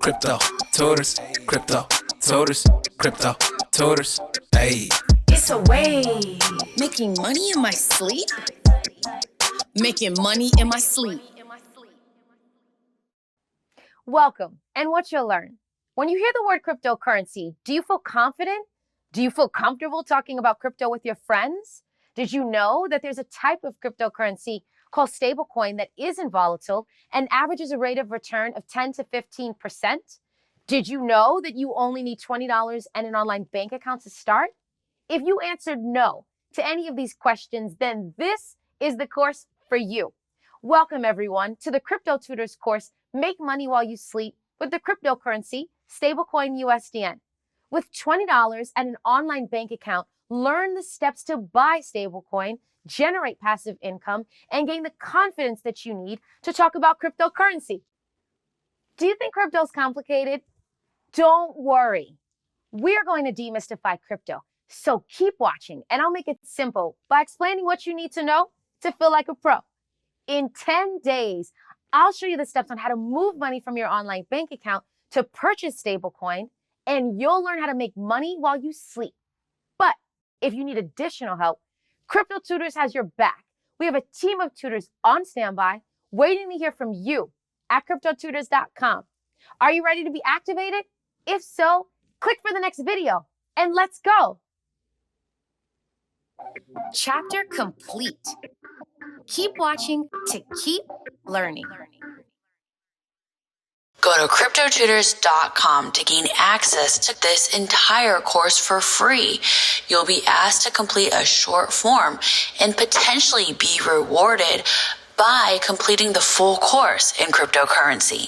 Crypto Tutors, Crypto Tutors, Crypto Tutors, hey. It's a way. Making money in my sleep? Making money in my sleep. Welcome, and what you'll learn. When you hear the word cryptocurrency, do you feel confident? Do you feel comfortable talking about crypto with your friends? Did you know that there's a type of cryptocurrency called stablecoin that isn't volatile and averages a rate of return of 10 to 15%? Did you know that you only need $20 and an online bank account to start? If you answered no to any of these questions, then this is the course for you. Welcome, everyone, to the Crypto Tutors course, Make Money While You Sleep with the cryptocurrency, stablecoin USDN. With $20 and an online bank account, learn the steps to buy stablecoin, generate passive income, and gain the confidence that you need to talk about cryptocurrency. Do you think crypto is complicated? Don't worry. We're going to demystify crypto. So keep watching, and I'll make it simple by explaining what you need to know to feel like a pro. In 10 days, I'll show you the steps on how to move money from your online bank account to purchase stablecoin, and you'll learn how to make money while you sleep. But if you need additional help, Crypto Tutors has your back. We have a team of tutors on standby waiting to hear from you at CryptoTutors.com. Are you ready to be activated? If so, click for the next video, and let's go. Chapter complete. Keep watching to keep learning. Go to CryptoTutors.com to gain access to this entire course for free. You'll be asked to complete a short form and potentially be rewarded by completing the full course in cryptocurrency.